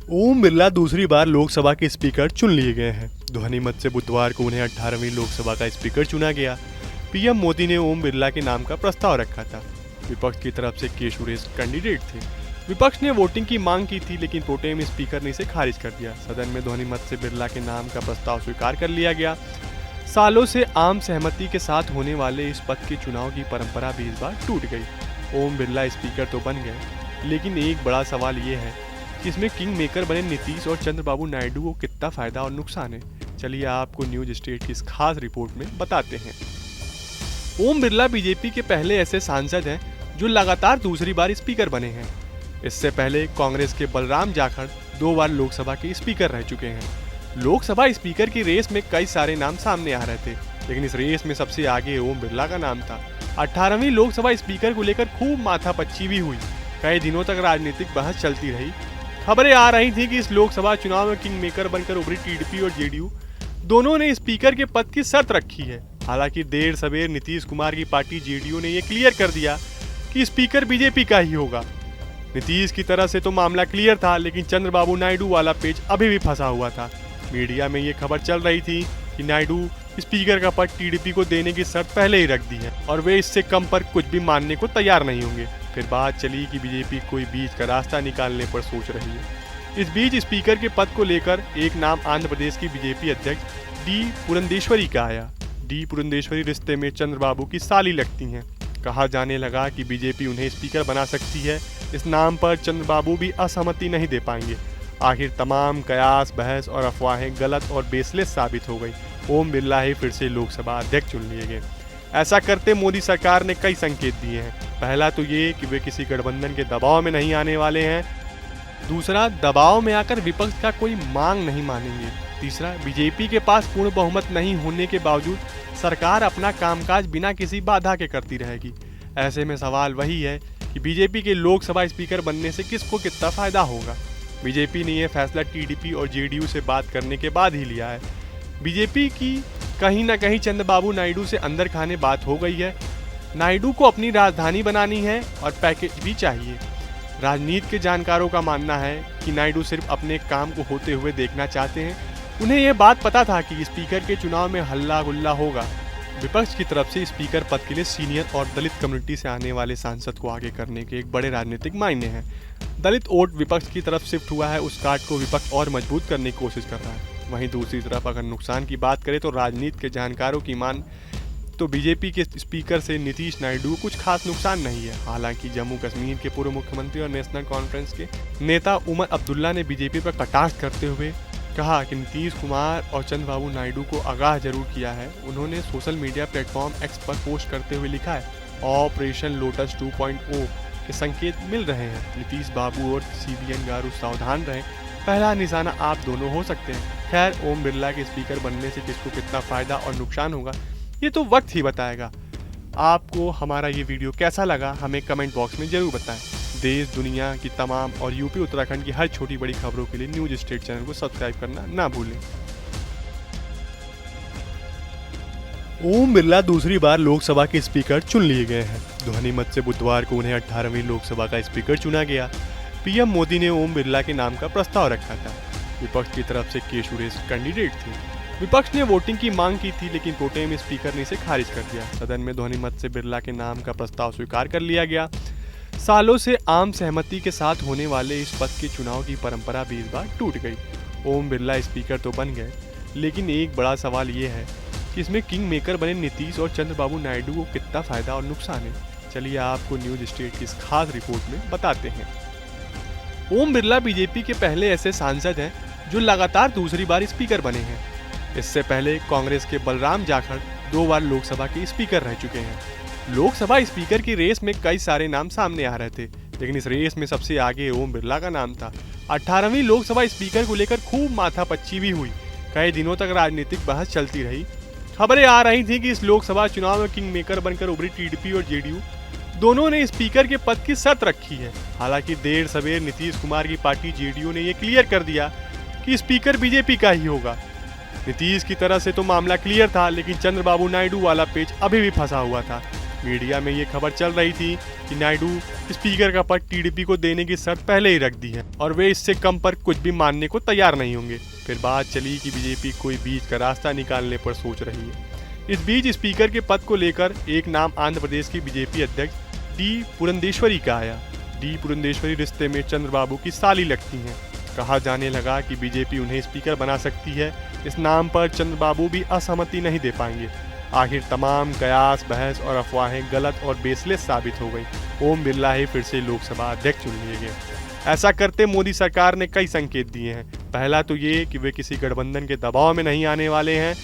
ओम बिरला दूसरी बार लोकसभा के स्पीकर चुन लिए गए हैं। ध्वनि मत से बुधवार को उन्हें 18वीं लोकसभा का स्पीकर चुना गया। पीएम मोदी ने ओम बिरला के नाम का प्रस्ताव रखा था। विपक्ष की तरफ से के सुरेश कैंडिडेट थे। विपक्ष ने वोटिंग की मांग की थी, लेकिन प्रोटेम स्पीकर ने इसे खारिज कर दिया। सदन में ध्वनि मत से बिरला के नाम का प्रस्ताव स्वीकार कर लिया गया। सालों से आम सहमति के साथ होने वाले इस पद के चुनाव की परंपरा भी इस बार टूट गई। ओम बिरला स्पीकर तो बन गए, लेकिन एक बड़ा सवाल ये है कि इसमें किंग मेकर बने नीतीश और चंद्रबाबू नायडू को कितना फायदा और नुकसान है। चलिए आपको न्यूज स्टेट की इस खास रिपोर्ट में बताते हैं। ओम बिरला बीजेपी के पहले ऐसे सांसद हैं जो लगातार दूसरी बार स्पीकर बने हैं। इससे पहले कांग्रेस के बलराम जाखड़ 2 बार लोकसभा के स्पीकर रह चुके हैं। लोकसभा स्पीकर की रेस में कई सारे नाम सामने आ रहे थे, लेकिन इस रेस में सबसे आगे ओम बिरला का नाम था। 18वीं लोकसभा स्पीकर को लेकर खूब माथापच्ची भी हुई। कई दिनों तक राजनीतिक बहस चलती रही। खबरें आ रही थी कि इस लोकसभा चुनाव में किंग मेकर बनकर उभरी टीडीपी और जेडीयू दोनों ने स्पीकर के पद की शर्त रखी है। हालांकि देर सवेर नीतीश कुमार की पार्टी जेडीयू ने यह क्लियर कर दिया कि स्पीकर बीजेपी का ही होगा। नीतीश की तरफ से तो मामला क्लियर था, लेकिन चंद्रबाबू नायडू वाला पेच अभी भी फंसा हुआ था। मीडिया में ये खबर चल रही थी कि नायडू स्पीकर का पद टीडीपी को देने की शर्त पहले ही रख दी है और वे इससे कम पर कुछ भी मानने को तैयार नहीं होंगे। फिर बात चली कि बीजेपी कोई बीच का रास्ता निकालने पर सोच रही है। इस बीच स्पीकर के पद को लेकर एक नाम आंध्र प्रदेश की बीजेपी अध्यक्ष डी पुरंदेश्वरी का आया। डी पुरंदेश्वरी रिश्ते में चंद्रबाबू की साली लगती हैं। कहा जाने लगा कि बीजेपी उन्हें स्पीकर बना सकती है। इस नाम पर चंद्रबाबू भी असहमति नहीं दे पाएंगे। आखिर तमाम कयास, बहस और अफवाहें गलत और बेसलेस साबित हो गई। ओम बिरला ही फिर से लोकसभा अध्यक्ष चुन लिए गए। ऐसा करते मोदी सरकार ने कई संकेत दिए हैं। पहला तो ये कि वे किसी गठबंधन के दबाव में नहीं आने वाले हैं। दूसरा, दबाव में आकर विपक्ष का कोई मांग नहीं मानेंगे। तीसरा, बीजेपी के पास पूर्ण बहुमत नहीं होने के बावजूद सरकार अपना कामकाज बिना किसी बाधा के करती रहेगी। ऐसे में सवाल वही है कि बीजेपी के लोकसभा स्पीकर बनने से किसको कितना फायदा होगा। बीजेपी ने यह फैसला टीडीपी और जेडीयू से बात करने के बाद ही लिया है। बीजेपी की कहीं ना कहीं चंद्रबाबू नायडू से अंदर खाने बात हो गई है। नायडू को अपनी राजधानी बनानी है और पैकेज भी चाहिए। राजनीति के जानकारों का मानना है कि नायडू सिर्फ अपने काम को होते हुए देखना चाहते हैं। उन्हें यह बात पता था कि स्पीकर के चुनाव में हल्ला गुल्ला होगा। विपक्ष की तरफ से स्पीकर पद के लिए सीनियर और दलित कम्युनिटी से आने वाले सांसद को आगे करने के एक बड़े राजनीतिक मायने हैं। दलित वोट विपक्ष की तरफ शिफ्ट हुआ है, उस कार्ड को विपक्ष और मजबूत करने की कोशिश कर रहा है। वहीं दूसरी तरफ अगर नुकसान की बात करें तो राजनीति के जानकारों की मान तो बीजेपी के स्पीकर से नीतीश नायडू कुछ खास नुकसान नहीं है। हालांकि जम्मू कश्मीर के पूर्व मुख्यमंत्री और नेशनल कॉन्फ्रेंस के नेता उमर अब्दुल्ला ने बीजेपी पर कटाक्ष करते हुए कहा कि नीतीश कुमार और चंद्रबाबू नायडू को आगाह जरूर किया है। उन्होंने सोशल मीडिया प्लेटफॉर्म एक्स पर पोस्ट करते हुए लिखा है, ऑपरेशन लोटस 2.0 के संकेत मिल रहे हैं। नीतीश बाबू और सीबीएन गारू सावधान रहें, पहला निशाना आप दोनों हो सकते हैं। खैर, ओम बिरला के स्पीकर बनने से किसको कितना फायदा और नुकसान होगा ये तो वक्त ही बताएगा। आपको हमारा ये वीडियो कैसा लगा हमें कमेंट बॉक्स में जरूर बताएं। देश दुनिया की तमाम और यूपी उत्तराखंड की हर छोटी बड़ी खबरों के लिए न्यूज स्टेट चैनल को सब्सक्राइब करना ना भूलें। ओम बिरला दूसरी बार लोकसभा के स्पीकर चुन लिए गए हैं। ध्वनि मत से बुधवार को उन्हें 18वीं लोकसभा का स्पीकर चुना गया। पीएम मोदी ने ओम बिरला के नाम का प्रस्ताव रखा था। विपक्ष की तरफ से के सुरेश कैंडिडेट थे। विपक्ष ने वोटिंग की मांग की थी, लेकिन प्रोटेम स्पीकर ने इसे खारिज कर दिया। सदन में ध्वनि मत से बिरला के नाम का प्रस्ताव स्वीकार कर लिया गया। सालों से आम सहमति के साथ होने वाले इस पद के चुनाव की परंपरा भी इस बार टूट गई। ओम बिरला स्पीकर तो बन गए, लेकिन एक बड़ा सवाल ये है कि इसमें किंग मेकर बने नीतीश और चंद्रबाबू नायडू को कितना फायदा और नुकसान है। चलिए आपको न्यूज स्टेट की इस खास रिपोर्ट में बताते हैं। ओम बिरला बीजेपी के पहले ऐसे सांसद हैं जो लगातार दूसरी बार स्पीकर बने हैं। इससे पहले कांग्रेस के बलराम जाखड़ 2 बार लोकसभा के स्पीकर रह चुके हैं। लोकसभा स्पीकर की रेस में कई सारे नाम सामने आ रहे थे, लेकिन इस रेस में सबसे आगे ओम बिरला का नाम था। 18वीं लोकसभा स्पीकर को लेकर खूब माथापच्ची भी हुई। कई दिनों तक राजनीतिक बहस चलती रही। खबरें आ रही थी कि इस लोकसभा चुनाव में किंग मेकर बनकर उभरी टीडीपी और जेडीयू दोनों ने स्पीकर के पद की शर्त रखी है। हालांकि देर सवेर नीतीश कुमार की पार्टी जेडीयू ने यह क्लियर कर दिया कि स्पीकर बीजेपी का ही होगा। नीतीश की तरफ से तो मामला क्लियर था, लेकिन चंद्रबाबू नायडू वाला पेच अभी भी फंसा हुआ था। मीडिया में ये खबर चल रही थी कि नायडू स्पीकर का पद टीडीपी को देने की शर्त पहले ही रख दी है और वे इससे कम पर कुछ भी मानने को तैयार नहीं होंगे। फिर बात चली कि बीजेपी कोई बीच का रास्ता निकालने पर सोच रही है। इस बीच स्पीकर के पद को लेकर एक नाम आंध्र प्रदेश की बीजेपी अध्यक्ष डी पुरंदेश्वरी का आया। डी पुरंदेश्वरी रिश्ते में चंद्रबाबू की साली लगती हैं। कहा जाने लगा कि बीजेपी उन्हें स्पीकर बना सकती है। इस नाम पर चंद्रबाबू भी असहमति नहीं दे पाएंगे। आखिर तमाम कयास, बहस और अफवाहें गलत और बेसलेस साबित हो गई। ओम बिरला ही फिर से लोकसभा अध्यक्ष चुन लिए गए। ऐसा करते मोदी सरकार ने कई संकेत दिए हैं। पहला तो ये कि वे किसी गठबंधन के दबाव में नहीं आने वाले हैं।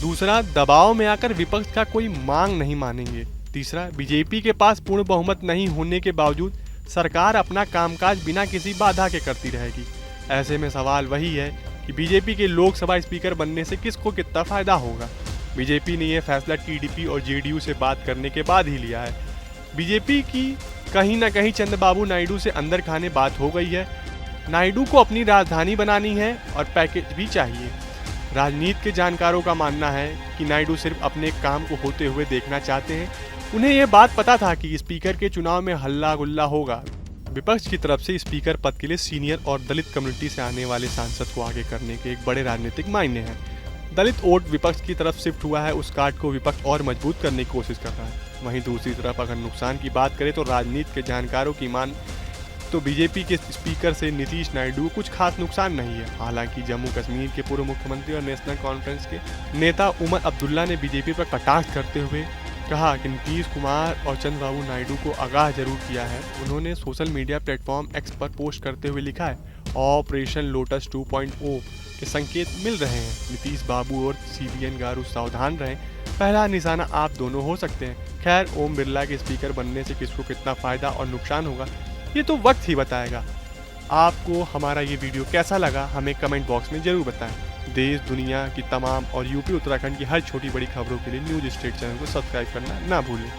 दूसरा, दबाव में आकर विपक्ष का कोई मांग नहीं मानेंगे। तीसरा, बीजेपी के पास पूर्ण बहुमत नहीं होने के बावजूद सरकार अपना कामकाज बिना किसी बाधा के करती रहेगी। ऐसे में सवाल वही है कि बीजेपी के लोकसभा स्पीकर बनने से किसको कितना फायदा होगा। बीजेपी ने यह फैसला टीडीपी और जेडीयू से बात करने के बाद ही लिया है। बीजेपी की कहीं ना कहीं चंद्रबाबू नायडू से अंदर खाने बात हो गई है। नायडू को अपनी राजधानी बनानी है और पैकेज भी चाहिए। राजनीति के जानकारों का मानना है कि नायडू सिर्फ अपने काम को होते हुए देखना चाहते हैं। उन्हें यह बात पता था कि स्पीकर के चुनाव में हल्ला गुल्ला होगा। विपक्ष की तरफ से स्पीकर पद के लिए सीनियर और दलित कम्युनिटी से आने वाले सांसद को आगे करने के एक बड़े राजनीतिक मायने हैं। दलित वोट विपक्ष की तरफ शिफ्ट हुआ है, उस कार्ड को विपक्ष और मजबूत करने की कोशिश कर रहा है। वहीं दूसरी तरफ अगर नुकसान की बात करें तो राजनीति के जानकारों की मान तो बीजेपी के स्पीकर से नीतीश नायडू कुछ खास नुकसान नहीं है। हालांकि जम्मू कश्मीर के पूर्व मुख्यमंत्री और नेशनल कॉन्फ्रेंस के नेता उमर अब्दुल्ला ने बीजेपी पर कटाक्ष करते हुए कहा कि नीतीश कुमार और चंद्रबाबू नायडू को आगाह जरूर किया है। उन्होंने सोशल मीडिया प्लेटफॉर्म एक्स पर पोस्ट करते हुए लिखा है, ऑपरेशन लोटस 2.0 के संकेत मिल रहे हैं। नीतीश बाबू और सीबीएन गारू सावधान रहें, पहला निशाना आप दोनों हो सकते हैं। खैर, ओम बिरला के स्पीकर बनने से किसको कितना फायदा और नुकसान होगा ये तो वक्त ही बताएगा। आपको हमारा ये वीडियो कैसा लगा हमें कमेंट बॉक्स में जरूर बताएं। देश दुनिया की तमाम और यूपी उत्तराखंड की हर छोटी बड़ी खबरों के लिए न्यूज स्टेट चैनल को सब्सक्राइब करना ना भूलें।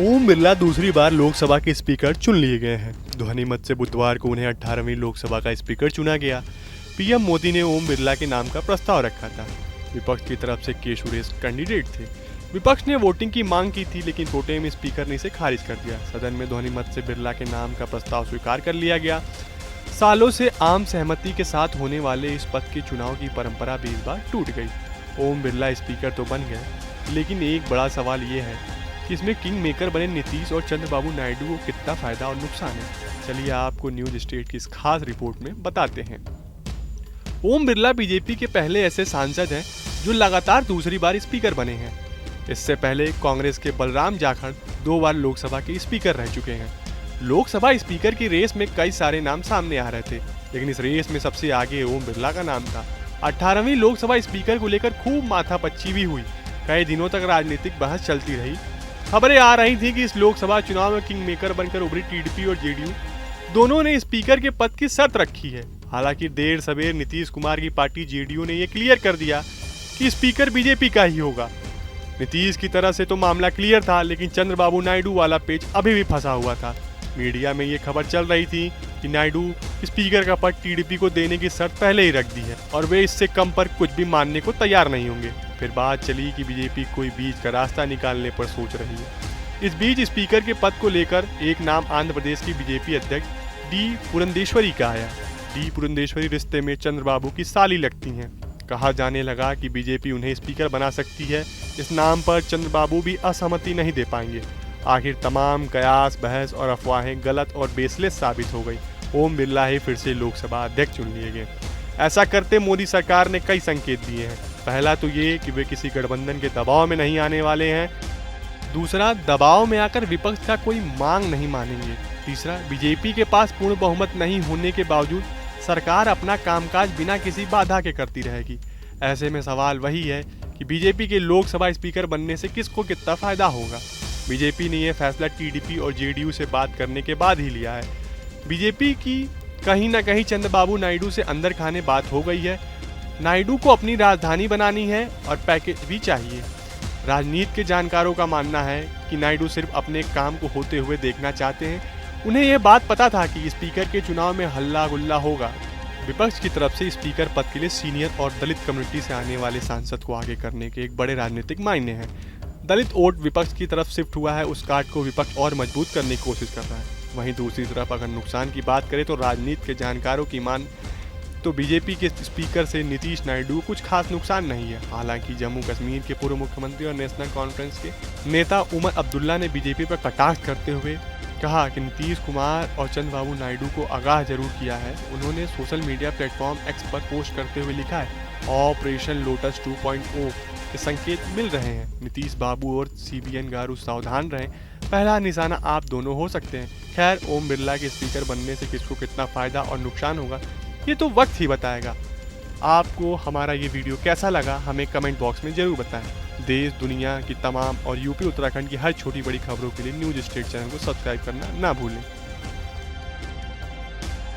ओम बिरला दूसरी बार लोकसभा के स्पीकर चुन लिए गए हैं। ध्वनि मत से बुधवार को उन्हें 18वीं लोकसभा का स्पीकर चुना गया। पीएम मोदी ने ओम बिरला के नाम का प्रस्ताव रखा था। विपक्ष की तरफ से के सुरेश कैंडिडेट थे। विपक्ष ने वोटिंग की मांग की थी, लेकिन प्रोटेम स्पीकर ने इसे खारिज कर दिया। सदन में ध्वनि मत से बिरला के नाम का प्रस्ताव स्वीकार कर लिया गया। सालों से आम सहमति के साथ होने वाले इस पद के चुनाव की परंपरा भी इस बार टूट गई। ओम बिरला स्पीकर तो बन गए, लेकिन एक बड़ा सवाल ये है कि इसमें किंग मेकर बने नीतीश और चंद्रबाबू नायडू को कितना फायदा और नुकसान है। चलिए आपको न्यूज स्टेट की इस खास रिपोर्ट में बताते हैं। ओम बिरला बीजेपी के पहले ऐसे सांसद हैं जो लगातार दूसरी बार स्पीकर बने हैं। इससे पहले कांग्रेस के बलराम जाखड़ 2 बार लोकसभा के स्पीकर रह चुके हैं। लोकसभा स्पीकर की रेस में कई सारे नाम सामने आ रहे थे, लेकिन इस रेस में सबसे आगे ओम बिरला का नाम था। 18वीं लोकसभा स्पीकर को लेकर खूब माथापच्ची भी हुई। कई दिनों तक राजनीतिक बहस चलती रही। खबरें आ रही थी कि इस लोकसभा चुनाव में किंग मेकर बनकर उभरी टीडीपी और जेडीयू दोनों ने स्पीकर के पद की शर्त रखी है। हालांकि देर सवेर नीतीश कुमार की पार्टी जेडीयू ने यह क्लियर कर दिया कि स्पीकर बीजेपी का ही होगा। नीतीश की तरह से तो मामला क्लियर था, लेकिन चंद्रबाबू नायडू वाला पेच अभी भी फंसा हुआ था। मीडिया में ये खबर चल रही थी कि नायडू स्पीकर का पद टीडीपी को देने की शर्त पहले ही रख दी है और वे इससे कम पर कुछ भी मानने को तैयार नहीं होंगे। फिर बात चली कि बीजेपी कोई बीच का रास्ता निकालने पर सोच रही है। इस बीच स्पीकर के पद को लेकर एक नाम आंध्र प्रदेश की बीजेपी अध्यक्ष डी पुरंदेश्वरी का आया। डी पुरंदेश्वरी रिश्ते में चंद्रबाबू की साली लगती हैं। कहा जाने लगा कि बीजेपी उन्हें स्पीकर बना सकती है। इस नाम पर चंद्रबाबू भी असहमति नहीं दे पाएंगे। आखिर तमाम कयास, बहस और अफवाहें गलत और बेसलेस साबित हो गई। ओम बिरला ही फिर से लोकसभा अध्यक्ष चुन लिए गए। ऐसा करते मोदी सरकार ने कई संकेत दिए हैं। पहला तो ये कि वे किसी गठबंधन के दबाव में नहीं आने वाले हैं। दूसरा, दबाव में आकर विपक्ष का कोई मांग नहीं मानेंगे। तीसरा, बीजेपी के पास पूर्ण बहुमत नहीं होने के बावजूद सरकार अपना कामकाज बिना किसी बाधा के करती रहेगी। ऐसे में सवाल वही है कि बीजेपी के लोकसभा स्पीकर बनने से किसको कितना फायदा होगा। बीजेपी ने यह फैसला टीडीपी और जेडीयू से बात करने के बाद ही लिया है। बीजेपी की कहीं ना कहीं चंद्रबाबू नायडू से अंदर खाने बात हो गई है। नायडू को अपनी राजधानी बनानी है और पैकेज भी चाहिए। राजनीति के जानकारों का मानना है कि नायडू सिर्फ अपने काम को होते हुए देखना चाहते हैं। उन्हें यह बात पता था कि स्पीकर के चुनाव में हल्ला गुल्ला होगा। विपक्ष की तरफ से स्पीकर पद के लिए सीनियर और दलित कम्युनिटी से आने वाले सांसद को आगे करने के एक बड़े राजनीतिक मायने हैं। दलित वोट विपक्ष की तरफ शिफ्ट हुआ है, उस कार्ड को विपक्ष और मजबूत करने की कोशिश कर रहा है। वहीं दूसरी तरफ अगर नुकसान की बात करें तो राजनीति के जानकारों की मान तो बीजेपी के स्पीकर से नीतीश नायडू को कुछ खास नुकसान नहीं है। हालांकि जम्मू कश्मीर के पूर्व मुख्यमंत्री और नेशनल कॉन्फ्रेंस के नेता उमर अब्दुल्ला ने बीजेपी पर कटाक्ष करते हुए कहा कि नीतीश कुमार और चंद्रबाबू नायडू को आगाह जरूर किया है। उन्होंने सोशल मीडिया प्लेटफॉर्म एक्स पर पोस्ट करते हुए लिखा है, ऑपरेशन लोटस 2.0 के संकेत मिल रहे हैं। नीतीश बाबू और CBN गारू सावधान रहें, पहला निशाना आप दोनों हो सकते हैं। खैर, ओम बिरला के स्पीकर बनने से किसको कितना फायदा और नुकसान होगा ये तो वक्त ही बताएगा। आपको हमारा ये वीडियो कैसा लगा हमें कमेंट बॉक्स में जरूर बताएं। देश दुनिया की तमाम और यूपी उत्तराखंड की हर छोटी बड़ी खबरों के लिए न्यूज़ स्टेट चैनल को सब्सक्राइब करना ना भूलें।